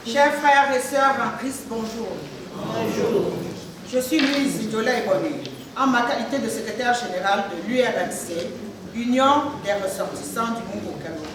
Chers frères et sœurs en Christ, bonjour. Bonjour. Je suis Louise Diola-Eboni, en ma qualité de secrétaire générale de l'URMC, Union des ressortissants du Mungu au Cameroun.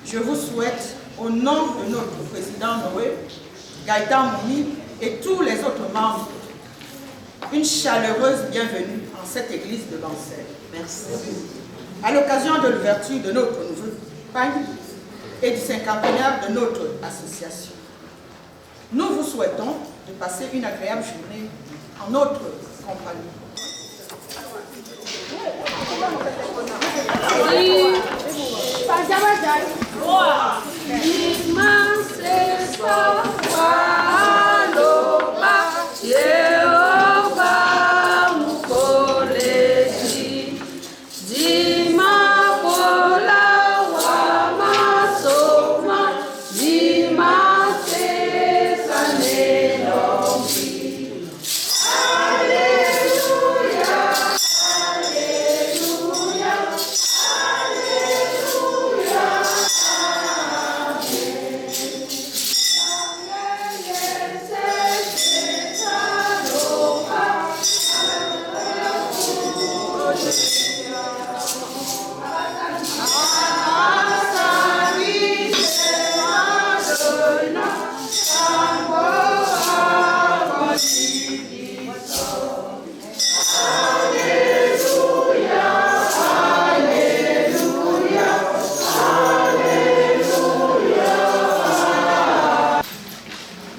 Je vous souhaite, au nom de notre président Noé, Gaëtan Mouni et tous les autres membres, une chaleureuse bienvenue en cette église de Bansel. Merci. À l'occasion de l'ouverture de notre nouvelle campagne et du cinquantenaire de notre association, nous vous souhaitons de passer une agréable journée en notre compagnie.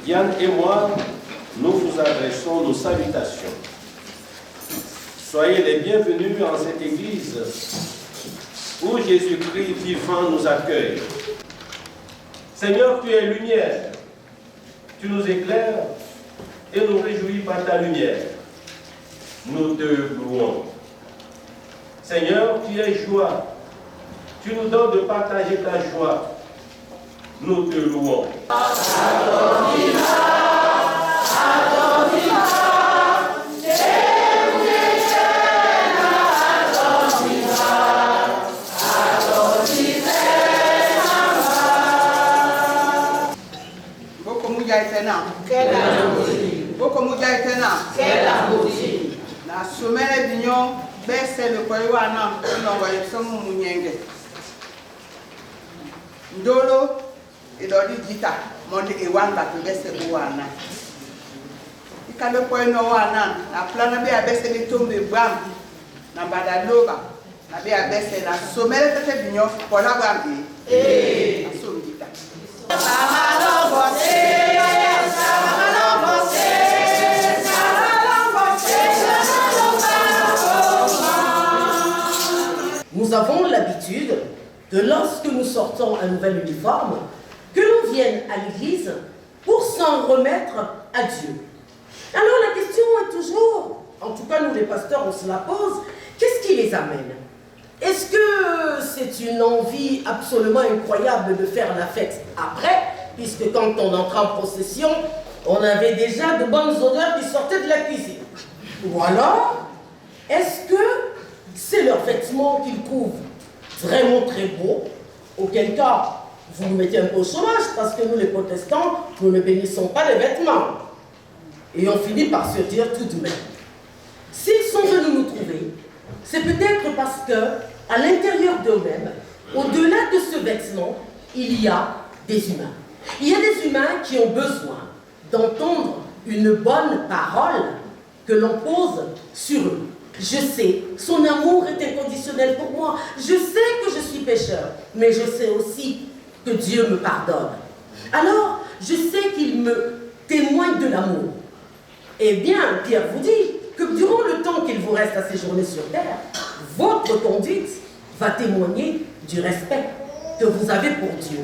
Yann et moi, nous vous adressons nos salutations. Soyez les bienvenus en cette église où Jésus-Christ vivant nous accueille. Seigneur, tu es lumière, tu nous éclaires et nous réjouis par ta lumière. Nous te louons. Seigneur, tu es joie, tu nous donnes de partager ta joie. Nous te louons. Na somere binyo bese le kwa wana nongo yesomu munyenge ndolo idodi jita monde ewanga bese wana ikale kwa no wana na plana be abese ni tombe bam na badaloba na be abese na somere tete binyo kola bambi asom jita Nous avons l'habitude que lorsque nous sortons un nouvel uniforme, que l'on vienne à l'église pour s'en remettre à Dieu. Alors la question est toujours, en tout cas nous les pasteurs on se la pose, qu'est-ce qui les amène? Est-ce que c'est une envie absolument incroyable de faire la fête après, puisque quand on entre en procession, on avait déjà de bonnes odeurs qui sortaient de la cuisine? Ou alors, est-ce que c'est leurs vêtements qu'ils couvrent vraiment très beaux, auquel cas vous nous mettez un peu au chômage, parce que nous les protestants, nous ne bénissons pas les vêtements. Et on finit par se dire tout de même. S'ils sont venus nous trouver, c'est peut-être parce que à l'intérieur d'eux-mêmes, au-delà de ce vêtement, il y a des humains. Il y a des humains qui ont besoin d'entendre une bonne parole que l'on pose sur eux. Je sais, son amour est inconditionnel pour moi. Je sais que je suis pécheur, mais je sais aussi que Dieu me pardonne. Alors, je sais qu'il me témoigne de l'amour. Eh bien, Pierre vous dit que durant le temps qu'il vous reste à séjourner sur terre, votre conduite va témoigner du respect que vous avez pour Dieu.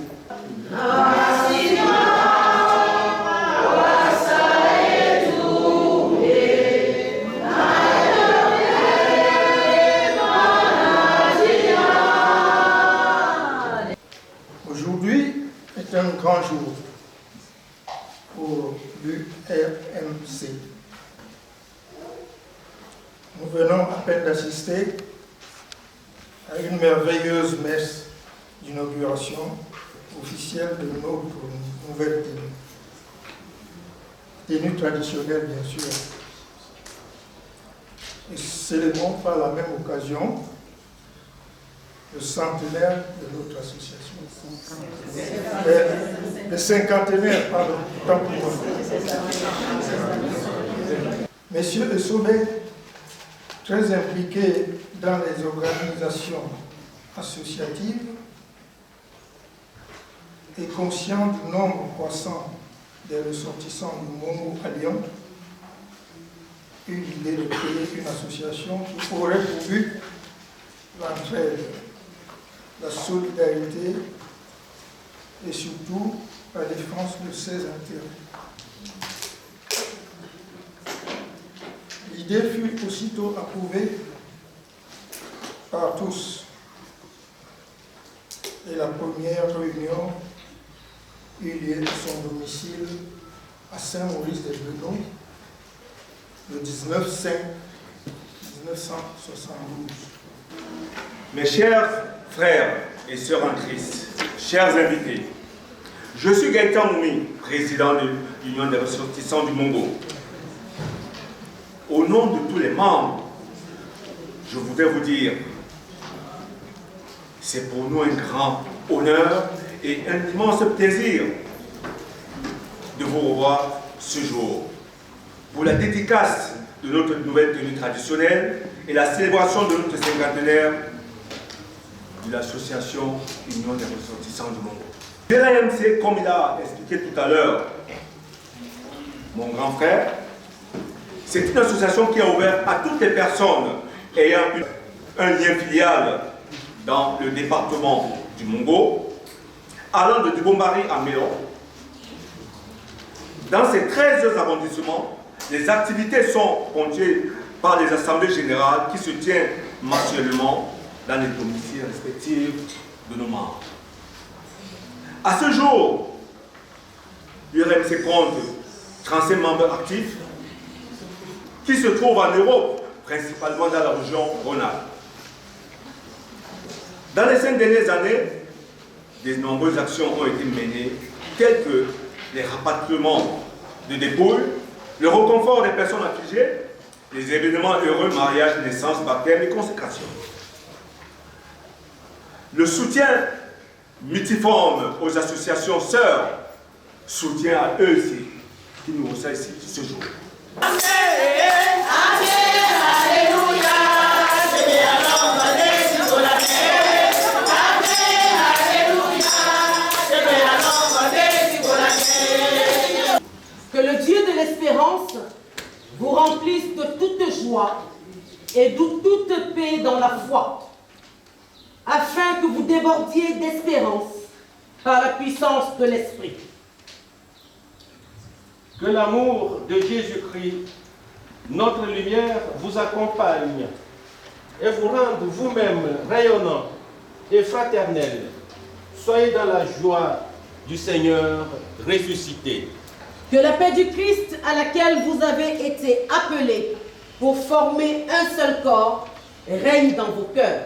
Aujourd'hui est un grand jour pour l'URMC. Nous venons à peine d'assister à une merveilleuse messe d'inauguration officielle de notre nouvelle ville. tenue traditionnelle bien sûr. Et célébrons par la même occasion le centenaire de notre association. Le cinquantenaire, pardon, tant pour moi. Messieurs de Sommet, très impliqués dans les organisations associatives et conscients du nombre croissant des ressortissants du Mongo à Lyon, eut l'idée de créer une association qui aurait pour but l'entraide, la solidarité et surtout la défense de ses intérêts. L'idée fut aussitôt approuvée par tous et la première réunion eut lieu à son domicile à Saint-Maurice-des-Brenons le 19 5 1972. Mes chers frères et sœurs en Christ, chers invités, je suis Gaëtan Moumi, président de l'Union des ressortissants du Mongo. Au nom de tous les membres, je voudrais vous dire, c'est pour nous un grand honneur et un immense plaisir de vous revoir ce jour pour la dédicace de notre nouvelle tenue traditionnelle et la célébration de notre cinquantenaire de l'association Union des ressortissants du Mongo. l'AMC, comme il a expliqué tout à l'heure, mon grand frère, c'est une association qui a ouvert à toutes les personnes ayant un lien filial dans le département du Mongo, allant de Dubombari à Mélo. Dans ces 13 arrondissements, les activités sont ponctuées par les assemblées générales qui se tiennent mensuellement dans les domiciles respectifs de nos membres. À ce jour, l'URMC compte 35 membres actifs qui se trouvent en Europe, principalement dans la région Rhône-Alpes. Dans les 5 dernières années, de nombreuses actions ont été menées, telles que les rapatriements de dépouilles, le reconfort des personnes affligées, les événements heureux, mariages, naissances, baptêmes et consécrations. Le soutien multiforme aux associations sœurs, soutien à eux aussi, qui nous reçoivent ici ce jour. Que le Dieu de l'espérance vous remplisse de toute joie et de toute paix dans la foi, afin que vous débordiez d'espérance par la puissance de l'Esprit. Que l'amour de Jésus-Christ, notre lumière, vous accompagne et vous rende vous-même rayonnant et fraternel. Soyez dans la joie du Seigneur ressuscité. Que la paix du Christ à laquelle vous avez été appelés pour former un seul corps règne dans vos cœurs.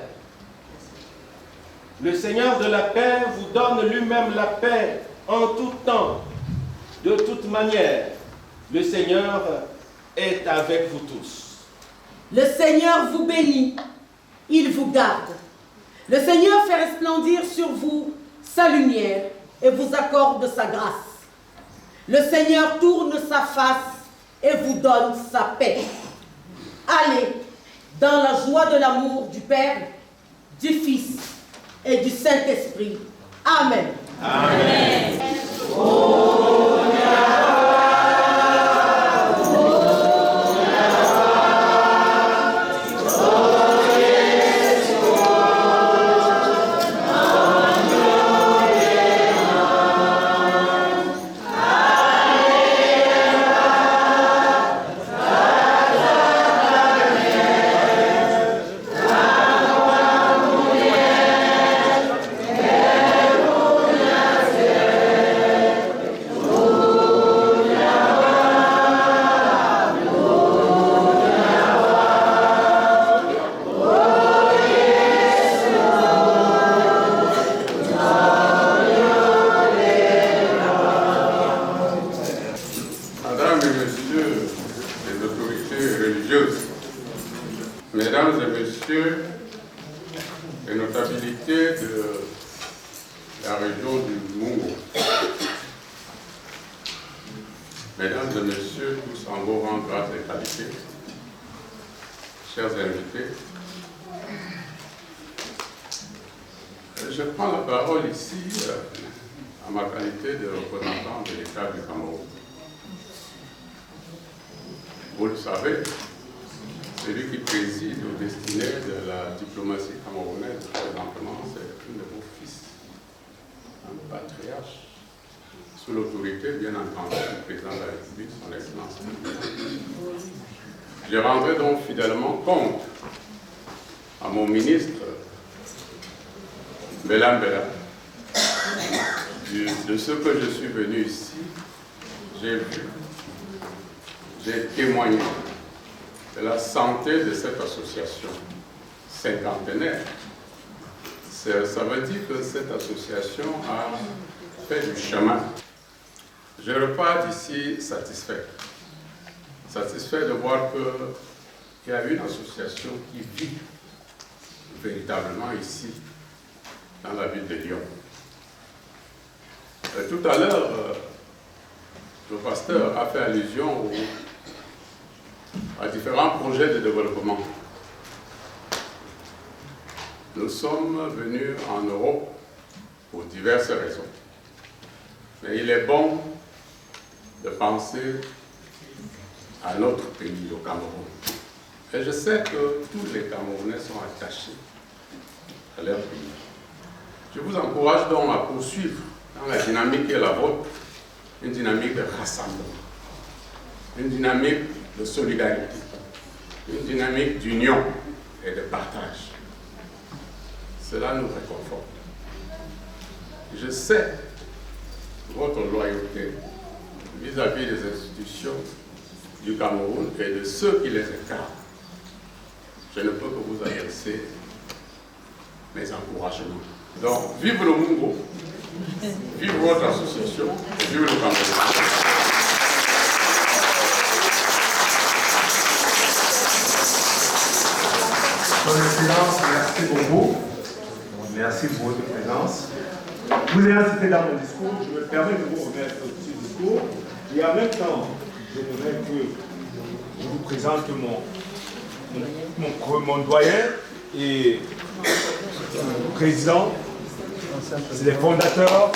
Le Seigneur de la paix vous donne lui-même la paix en tout temps. De toute manière, le Seigneur est avec vous tous. Le Seigneur vous bénit, il vous garde. Le Seigneur fait resplendir sur vous sa lumière et vous accorde sa grâce. Le Seigneur tourne sa face et vous donne sa paix. Allez dans la joie de l'amour du Père, du Fils et du Saint-Esprit. Amen. Amen. Mesdames et messieurs, tous en vos rangs, grâce et qualité, chers invités, je prends la parole ici en ma qualité de représentant de l'État du Cameroun. Vous le savez, celui qui préside aux destinées de la diplomatie camerounaise présentement, c'est un de vos fils, un patriarche, sous l'autorité, bien entendu, du président de la République, son Excellence. Je rendrai donc fidèlement compte à mon ministre, Bélam Bélam, de ce que je suis venu ici. J'ai vu, j'ai témoigné de la santé de cette association cinquantenaire. Ça veut dire que cette association a fait du chemin. Je repars d'ici satisfait. Satisfait de voir qu'il y a une association qui vit véritablement ici, dans la ville de Lyon. Tout à l'heure, le pasteur a fait allusion à différents projets de développement. Nous sommes venus en Europe pour diverses raisons. Mais il est bon de penser à notre pays, au Cameroun. Et je sais que tous les Camerounais sont attachés à leur pays. Je vous encourage donc à poursuivre dans la dynamique qui est la vôtre, une dynamique de rassemblement, une dynamique de solidarité, une dynamique d'union et de partage. Cela nous réconforte. Je sais votre loyauté vis-à-vis des institutions du Cameroun et de ceux qui les incarnent. Je ne peux que vous adresser mes encouragements. Donc, vive le Mungo, vive votre association, et vive le Cameroun. Son Excellence, merci beaucoup. Merci pour votre présence. Vous avez cité dans mon discours, je me permets de vous remettre ce petit discours. Et en même temps, j'aimerais que je vous présente mon doyen et président, c'est les fondateurs.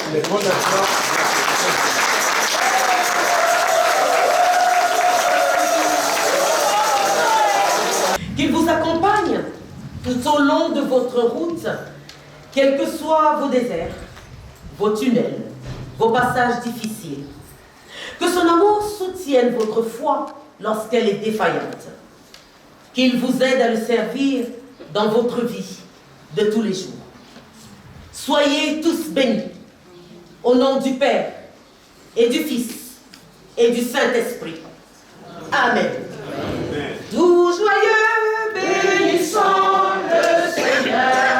Qu'il vous accompagne tout au long de votre route, quels que soient vos déserts, vos tunnels, vos passages difficiles. Que son amour soutienne votre foi lorsqu'elle est défaillante. Qu'il vous aide à le servir dans votre vie de tous les jours. Soyez tous bénis, au nom du Père, et du Fils, et du Saint-Esprit. Amen. Amen. Tout joyeux, bénissons le Seigneur.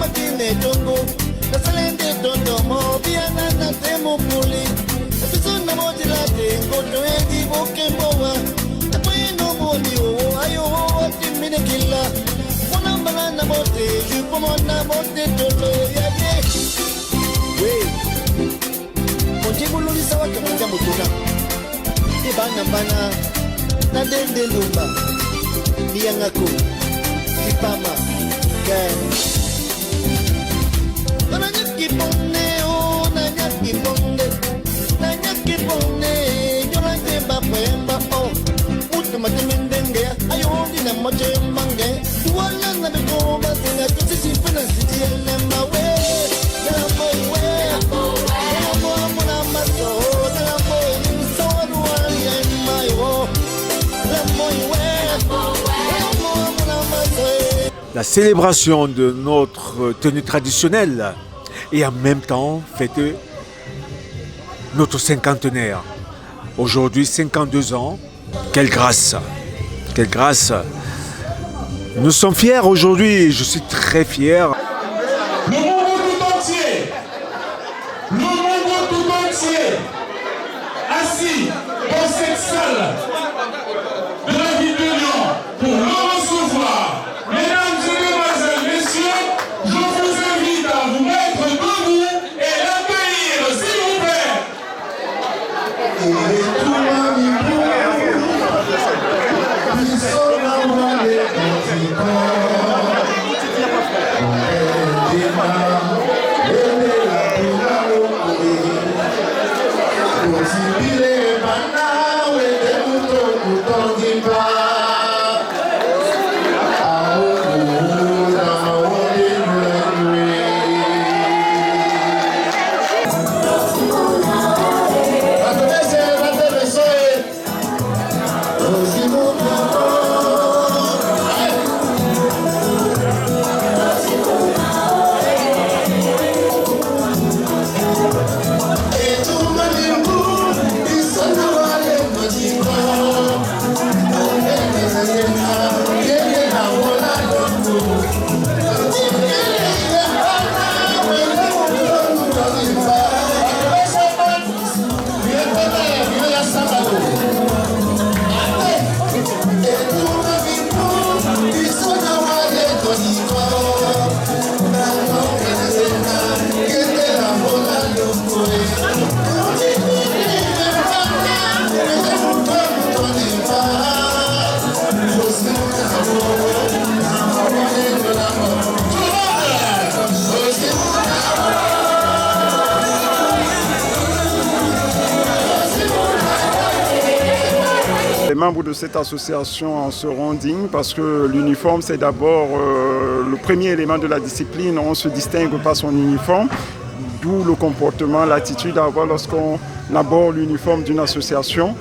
matine tongo nasalende tondomo biana na temo puli episona motila tengo toedi bokembowa napeno moni o ayo timine killa mona banana mote jupo mona mote toto yaye we monjibulu lisawa kemanja mutuna ibana bana na dende lumba Niangako, Kipama, Gan. Nanyaki ponne, oh, Nanyaki ponne, Nanyaki ponne, Yolande Bapemba, oh, Utamatemendenge, Ayondi Namajembange, Walla Nabigoba, Tina, Kisi Finance, and my way, Namo, Namaso, Namo, so and my oh, Namo, la célébration de notre tenue traditionnelle et en même temps fêter notre cinquantenaire. Aujourd'hui, 52 ans. Quelle grâce! Quelle grâce! Nous sommes fiers aujourd'hui, je suis très fier. Le monde tout entier, le monde tout entier, assis dans cette salle de la ville de Lyon pour le recevoir. Mesdames et mesdemoiselles, messieurs, je vous invite à vous mettre debout et l'accueillir, s'il vous plaît. Les membres de cette association en seront dignes parce que l'uniforme, c'est d'abord le premier élément de la discipline. On se distingue par son uniforme, d'où le comportement, l'attitude à avoir lorsqu'on aborde l'uniforme d'une association.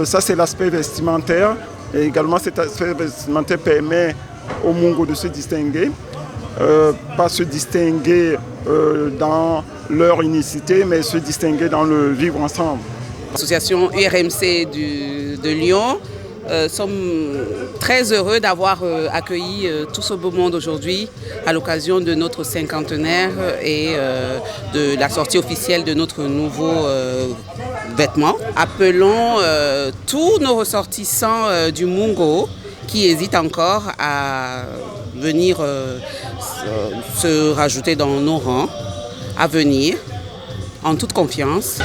Ça, c'est l'aspect vestimentaire. Et également, cet aspect vestimentaire permet aux Mongos de se distinguer. Pas se distinguer dans leur unicité, mais se distinguer dans le vivre ensemble. L'association URMC de Lyon, sommes très heureux d'avoir accueilli tout ce beau monde aujourd'hui à l'occasion de notre cinquantenaire et de la sortie officielle de notre nouveau vêtement. Appelons tous nos ressortissants du Mungo qui hésitent encore à venir se rajouter dans nos rangs, à venir en toute confiance.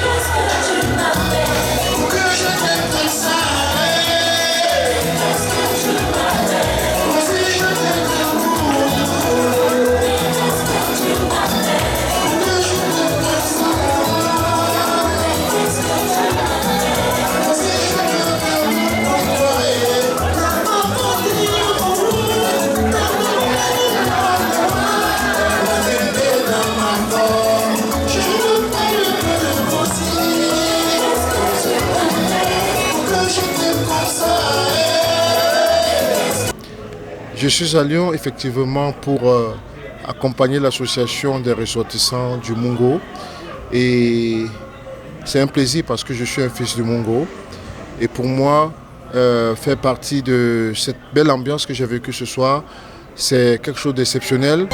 Je suis à Lyon effectivement pour accompagner l'association des ressortissants du Mungo. Et c'est un plaisir parce que je suis un fils du Mungo. Et pour moi, faire partie de cette belle ambiance que j'ai vécue ce soir, c'est quelque chose d'exceptionnel.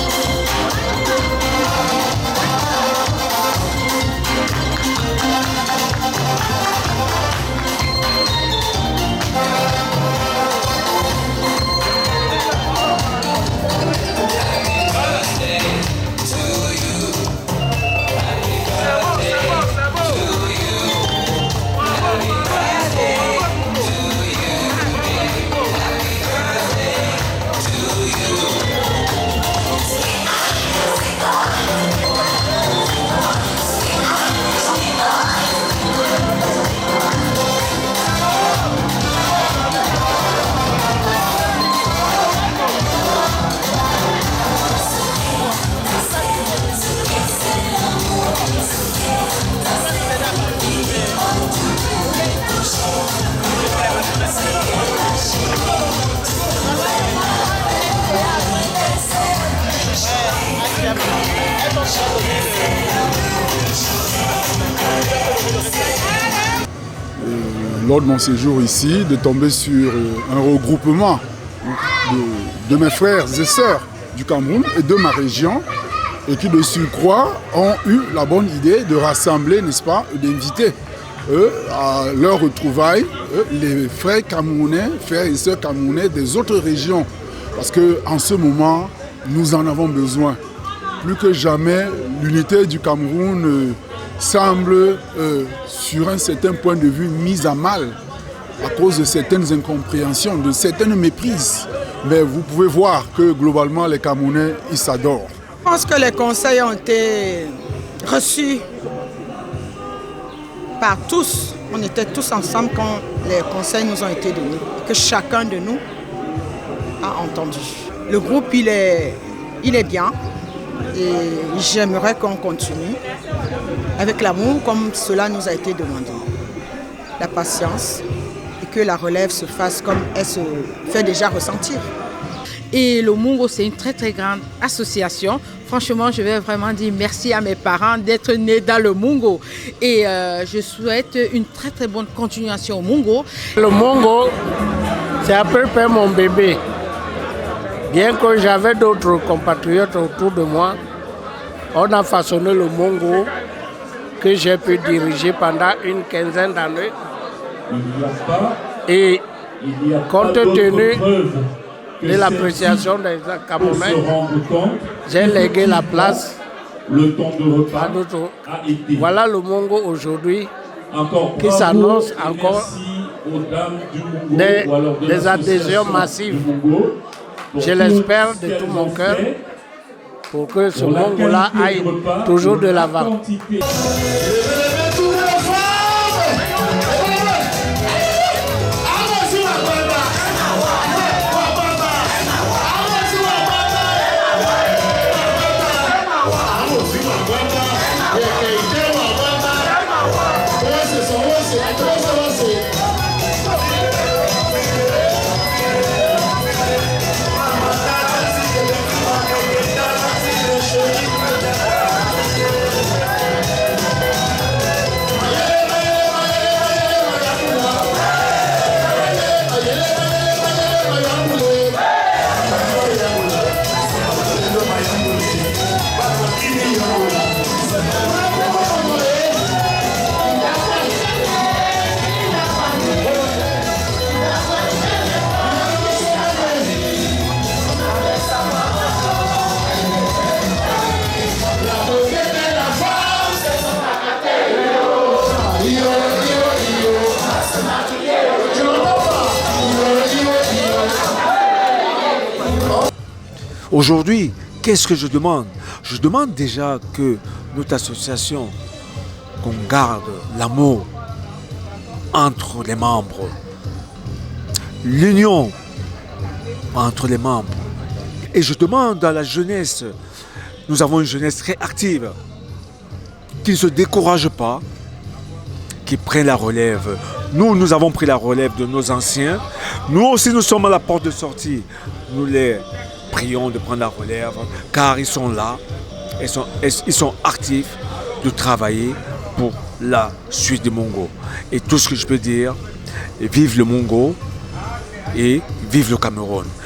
lors de mon séjour ici, de tomber sur un regroupement de mes frères et sœurs du Cameroun et de ma région, et qui de surcroît ont eu la bonne idée de rassembler, n'est-ce pas, d'inviter à leur retrouvailles les frères camerounais, frères et sœurs camerounais des autres régions. Parce qu'en ce moment, nous en avons besoin. Plus que jamais, l'unité du Cameroun semble, sur un certain point de vue, mise à mal à cause de certaines incompréhensions, de certaines méprises. Mais vous pouvez voir que globalement, les Camerounais, ils s'adorent. Je pense que les conseils ont été reçus par tous. On était tous ensemble quand les conseils nous ont été donnés, que chacun de nous a entendu. Le groupe, il est bien et j'aimerais qu'on continue avec l'amour comme cela nous a été demandé. La patience et que la relève se fasse comme elle se fait déjà ressentir. Et le Mungo, c'est une très très grande association. Franchement, je vais vraiment dire merci à mes parents d'être nés dans le Mungo. Et je souhaite une très très bonne continuation au Mungo. Le Mungo, c'est à peu près mon bébé. Bien que j'avais d'autres compatriotes autour de moi, on a façonné le Mungo que j'ai pu diriger pendant une quinzaine d'années. Et compte tenu de l'appréciation des Camerounais, j'ai légué la place à d'autres. Voilà le Mungo aujourd'hui qui s'annonce encore des adhésions massives. Je l'espère de tout mon cœur pour que ce Mungo-là aille toujours de l'avant. Aujourd'hui, qu'est-ce que je demande? Je demande déjà que notre association, qu'on garde l'amour entre les membres, l'union entre les membres. Et je demande à la jeunesse, nous avons une jeunesse très active, qui ne se décourage pas, qui prenne la relève. Nous avons pris la relève de nos anciens. Nous aussi, nous sommes à la porte de sortie. Nous les prions de prendre la relève, car ils sont là, ils sont actifs de travailler pour la suite du Mungo. Et tout ce que je peux dire, vive le Mungo et vive le Cameroun.